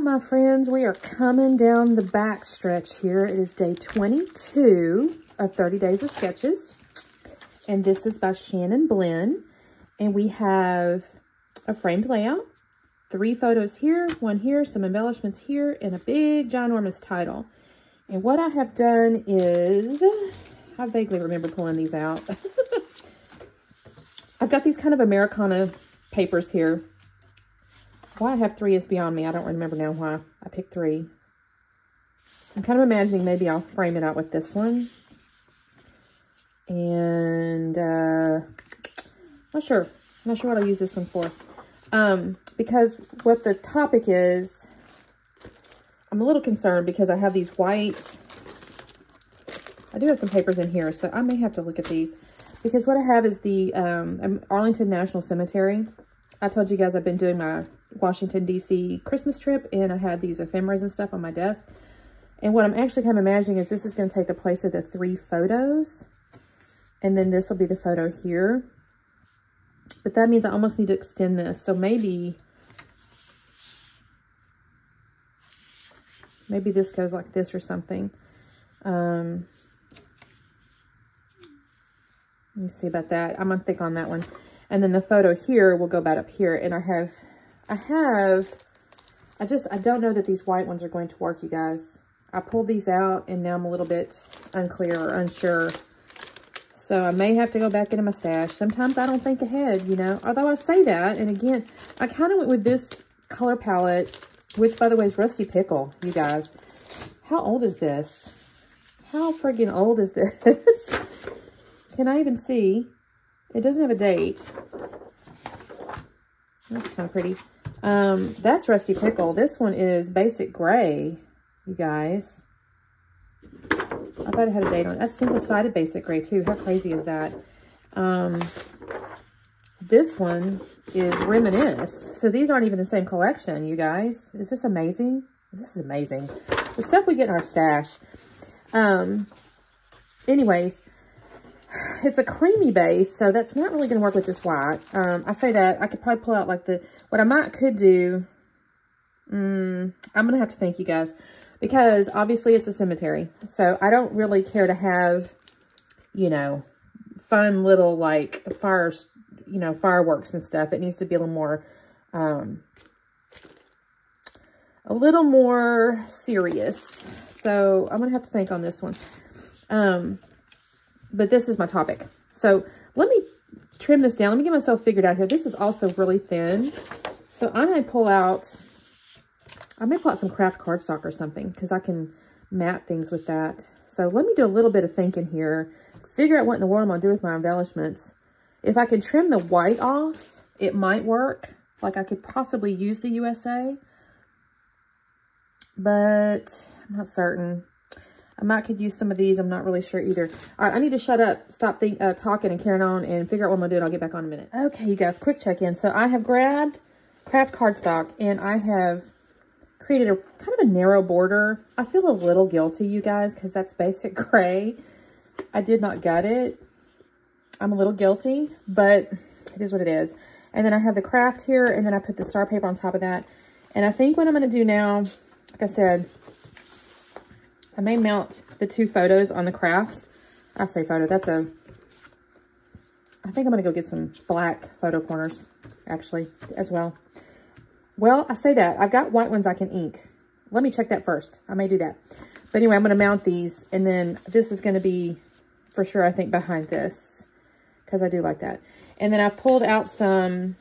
my friends, we are coming down the back stretch here. It is day 22 of 30 Days of Sketches. And this is by Shannon Blinn. And we have a framed layout, 3 photos here, 1 here, some embellishments here, and a big ginormous title. And what I have done is, I vaguely remember pulling these out. I've got these kind of Americana papers here. Why I have 3 is beyond me. I don't remember now why I picked 3. I'm kind of imagining maybe I'll frame it out with this one. And not sure what I'll use this one for. Because what the topic is, I'm a little concerned because I have these white, I do have some papers in here, so I may have to look at these. Because what I have is the Arlington National Cemetery. I told you guys I've been doing my Washington, D.C. Christmas trip, and I had these ephemeras and stuff on my desk. And what I'm actually kind of imagining is this is going to take the place of the 3 photos. And then this will be the photo here. But that means I almost need to extend this. So maybe this goes like this or something. Let me see about that. I'm going to think on that one. And then the photo here will go back up here. And I don't know that these white ones are going to work, you guys. I pulled these out and now I'm a little bit unclear or unsure. So I may have to go back into my stash. Sometimes I don't think ahead, you know. Although I say that, and again, I kind of went with this color palette, which by the way is Rusty Pickle, you guys. How old is this? How friggin' old is this? Can I even see? It doesn't have a date. That's kind of pretty. That's Rusty Pickle. This one is Basic Gray, you guys. I thought it had a date on it. That's single-sided Basic Gray, too. How crazy is that? This one is Reminisce. So these aren't even the same collection, you guys. Is this amazing? This is amazing. The stuff we get in our stash. Anyways, it's a creamy base, so that's not really going to work with this white. I say that. I could probably pull out like what I could do. I'm going to have to think, you guys. Because obviously it's a cemetery. So I don't really care to have, you know, fun little like fireworks and stuff. It needs to be a little more serious. So I'm going to have to think on this one. But this is my topic. So let me trim this down. Let me get myself figured out here. This is also really thin. So I may pull out some craft cardstock or something because I can mat things with that. So let me do a little bit of thinking here. Figure out what in the world I'm going to do with my embellishments. If I can trim the white off, it might work. Like I could possibly use the USA. But I'm not certain. I could use some of these. I'm not really sure either. All right, I need to shut up, stop talking and carrying on and figure out what I'm going to do and I'll get back on in a minute. Okay, you guys, quick check-in. So I have grabbed craft cardstock and I have created a kind of a narrow border. I feel a little guilty, you guys, because that's Basic Gray. I did not gut it. I'm a little guilty, but it is what it is. And then I have the craft here, and then I put the star paper on top of that. And I think what I'm going to do now, like I said, I may mount the 2 photos on the craft. I say photo, I think I'm going to go get some black photo corners, actually, as well. Well, I say that. I've got white ones I can ink. Let me check that first. I may do that. But anyway, I'm going to mount these. And then this is going to be, for sure, I think, behind this. Because I do like that. And then I pulled out some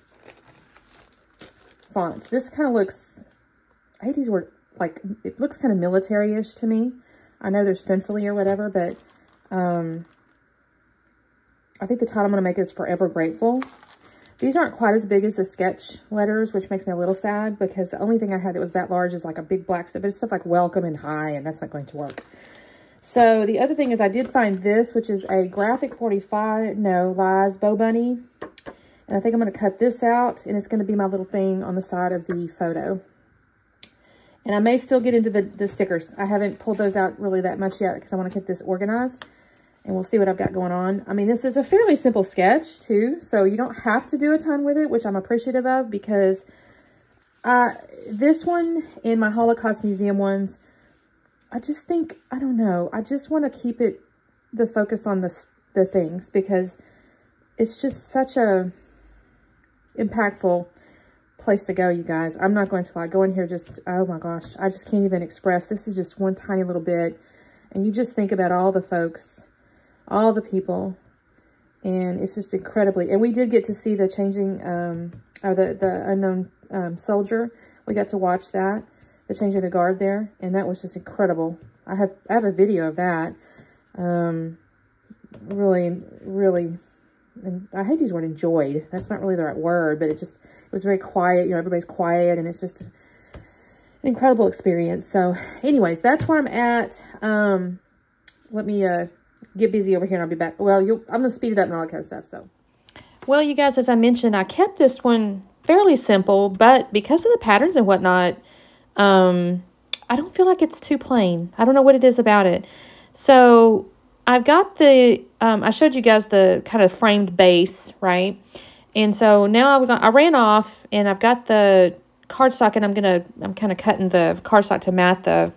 fonts. This kind of looks, I hate these words, like, it looks kind of military-ish to me. I know they're stencil-y or whatever, but I think the title I'm going to make is Forever Grateful. These aren't quite as big as the sketch letters, which makes me a little sad because the only thing I had that was that large is like a big black stuff, but it's stuff like welcome and hi, and that's not going to work. So the other thing is I did find this, which is a graphic 45, no, lies, Bow Bunny. And I think I'm going to cut this out, and it's going to be my little thing on the side of the photo. And I may still get into the stickers. I haven't pulled those out really that much yet because I want to get this organized. And we'll see what I've got going on. I mean, this is a fairly simple sketch too, so you don't have to do a ton with it, which I'm appreciative of because This one and my Holocaust Museum ones, I just think, I don't know. I just want to keep the focus on the things, because it's just such a impactful place to go, you guys. I'm not going to lie. Go in here just, oh my gosh, I just can't even express. This is just one tiny little bit. And you just think about all the folks, all the people. And it's just incredibly, and we did get to see the changing, or the unknown soldier. We got to watch that, the changing of the guard there. And that was just incredible. I have a video of that. Really, really, and I hate to use the word enjoyed. That's not really the right word, but it was very quiet. You know, everybody's quiet, and it's just an incredible experience. So anyways, that's where I'm at. Let me get busy over here and I'll be back. Well, I'm going to speed it up and all that kind of stuff. So, well, you guys, as I mentioned, I kept this one fairly simple, but because of the patterns and whatnot, I don't feel like it's too plain. I don't know what it is about it. So I've got the, I showed you guys the kind of framed base, right? And so now I ran off and I've got the cardstock, and I'm kind of cutting the cardstock to match the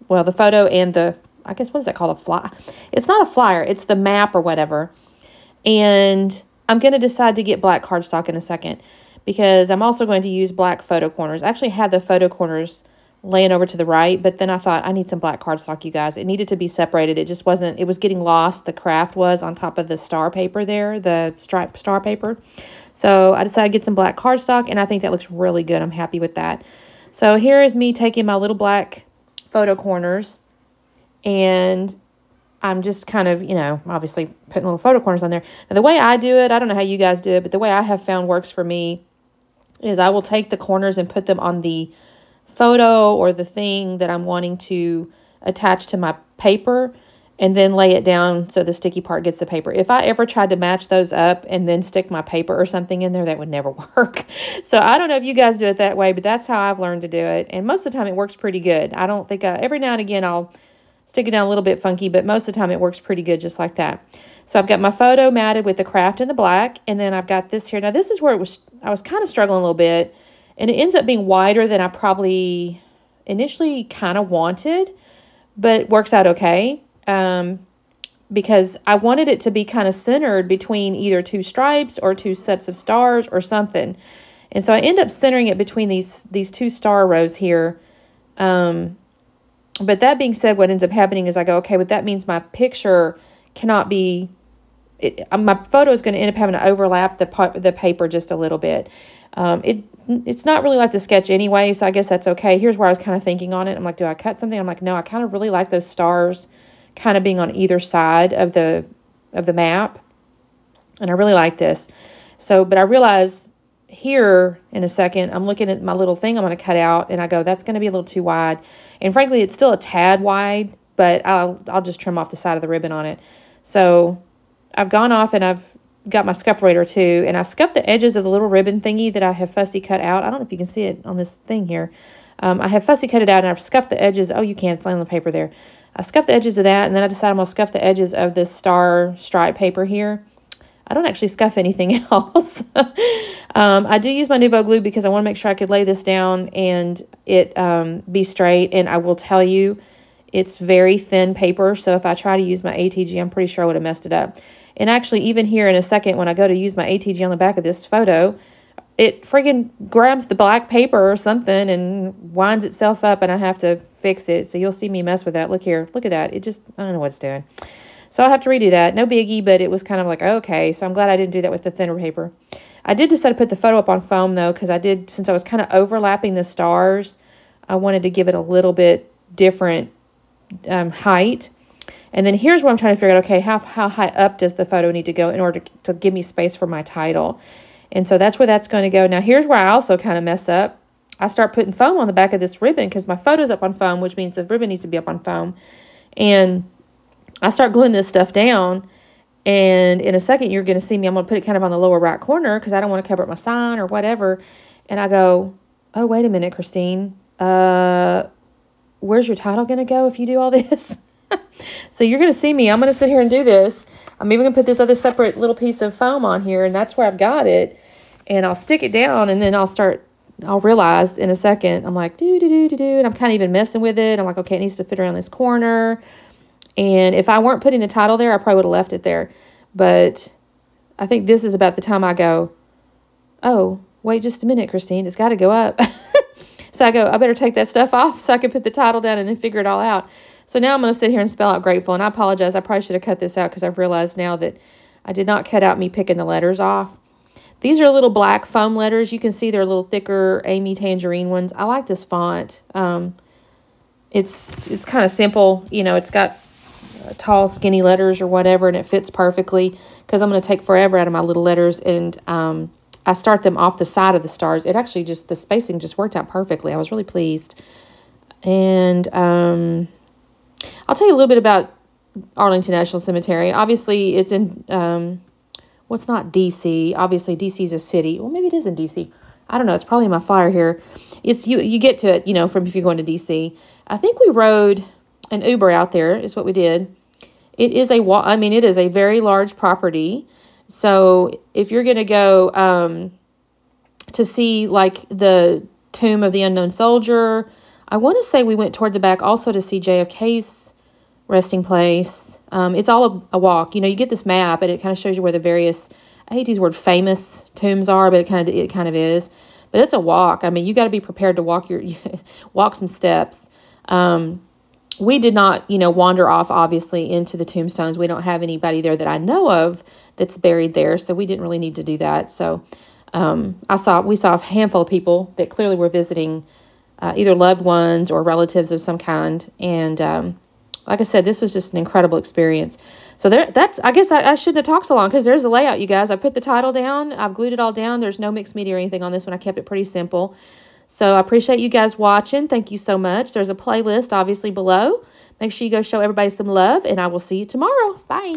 photo and the, I guess, what is that called? A flyer. It's not a flyer. It's the map or whatever. And I'm going to decide to get black cardstock in a second, because I'm also going to use black photo corners. I actually had the photo corners laying over to the right, but then I thought I need some black cardstock, you guys. It needed to be separated. It just wasn't, it was getting lost. The craft was on top of the star paper there, the striped star paper. So I decided to get some black cardstock, and I think that looks really good. I'm happy with that. So here is me taking my little black photo corners, and I'm just kind of, you know, obviously putting little photo corners on there. Now, the way I do it, I don't know how you guys do it, but the way I have found works for me is I will take the corners and put them on the photo or the thing that I'm wanting to attach to my paper, and then lay it down so the sticky part gets the paper. If I ever tried to match those up and then stick my paper or something in there, that would never work. So I don't know if you guys do it that way, but that's how I've learned to do it. And most of the time it works pretty good. I don't think, every now and again I'll stick it down a little bit funky, but most of the time it works pretty good just like that. So I've got my photo matted with the craft in the black, and then I've got this here. Now this is where I was kind of struggling a little bit, and it ends up being wider than I probably initially kind of wanted, but it works out okay. Because I wanted it to be kind of centered between either two stripes or two sets of stars or something. And so I end up centering it between these two star rows here. But that being said, what ends up happening is I go, okay, but that means my picture cannot be, my photo is going to end up having to overlap the paper just a little bit. It's not really like the sketch anyway, so I guess that's okay. Here's where I was kind of thinking on it. I'm like, do I cut something? I'm like, no, I kind of really like those stars kind of being on either side of the map. And I really like this. So, but I realize here in a second, I'm looking at my little thing I'm going to cut out, and I go, that's going to be a little too wide. And frankly, it's still a tad wide, but I'll just trim off the side of the ribbon on it. So I've gone off and I've got my scufferator too, and I've scuffed the edges of the little ribbon thingy that I have fussy cut out. I don't know if you can see it on this thing here. I have fussy cut it out, and I've scuffed the edges. Oh, you can. It's laying on the paper there. I scuffed the edges of that, and then I decided I'm going to scuff the edges of this star stripe paper here. I don't actually scuff anything else. I do use my Nuvo glue because I want to make sure I could lay this down and it be straight. And I will tell you, it's very thin paper. So if I try to use my ATG, I'm pretty sure I would have messed it up. And actually, even here in a second, when I go to use my ATG on the back of this photo, it friggin' grabs the black paper or something and winds itself up, and I have to fix it. So you'll see me mess with that. Look here. Look at that. It just, I don't know what it's doing. So I'll have to redo that. No biggie, but it was kind of like, okay. So I'm glad I didn't do that with the thinner paper. I did decide to put the photo up on foam, though, because since I was kind of overlapping the stars, I wanted to give it a little bit different height. And then here's what I'm trying to figure out, okay, how high up does the photo need to go in order to give me space for my title? And so that's where that's going to go. Now, here's where I also kind of mess up. I start putting foam on the back of this ribbon because my photo's up on foam, which means the ribbon needs to be up on foam. And I start gluing this stuff down. And in a second, you're going to see me. I'm going to put it kind of on the lower right corner because I don't want to cover up my sign or whatever. And I go, oh, wait a minute, Christine. Where's your title going to go if you do all this? So you're going to see me. I'm going to sit here and do this. I'm even going to put this other separate little piece of foam on here, and that's where I've got it. And I'll stick it down, and then I'll start I'll realize in a second, I'm like, and I'm kind of even messing with it. I'm like, okay, it needs to fit around this corner. And if I weren't putting the title there, I probably would have left it there. But I think this is about the time I go, oh, wait just a minute, Christine, it's got to go up. So I go, I better take that stuff off so I can put the title down and then figure it all out. So now I'm going to sit here and spell out grateful. And I apologize. I probably should have cut this out because I've realized now that I did not cut out me picking the letters off. These are little black foam letters. You can see they're a little thicker Amy Tangerine ones. I like this font. It's kind of simple. You know, it's got tall, skinny letters or whatever, and it fits perfectly because I'm going to take forever out of my little letters, and I start them off the side of the stars. It actually just, the spacing just worked out perfectly. I was really pleased. And I'll tell you a little bit about Arlington National Cemetery. Obviously, it's in, well, it's not D.C. Obviously, D.C. is a city. Well, maybe it is in D.C. I don't know. It's probably in my flyer here. It's you get to it, you know, from if you're going to D.C. I think we rode an Uber out there is what we did. It is it is a very large property. So if you're going to go to see, like, the Tomb of the Unknown Soldier, I want to say we went toward the back also to see JFK's resting place. It's all a walk. You know, you get this map, and it kind of shows you where the various, I hate to use the word famous tombs are, but it kind of is. But it's a walk. I mean, you got to be prepared to walk walk some steps. We did not, you know, wander off, obviously, into the tombstones. We don't have anybody there that I know of that's buried there, so we didn't really need to do that. So we saw a handful of people that clearly were visiting either loved ones or relatives of some kind. And like I said, this was just an incredible experience. So I guess I shouldn't have talked so long because there's the layout, you guys. I put the title down. I've glued it all down. There's no mixed media or anything on this one. I kept it pretty simple. So I appreciate you guys watching. Thank you so much. There's a playlist, obviously, below. Make sure you go show everybody some love, and I will see you tomorrow. Bye.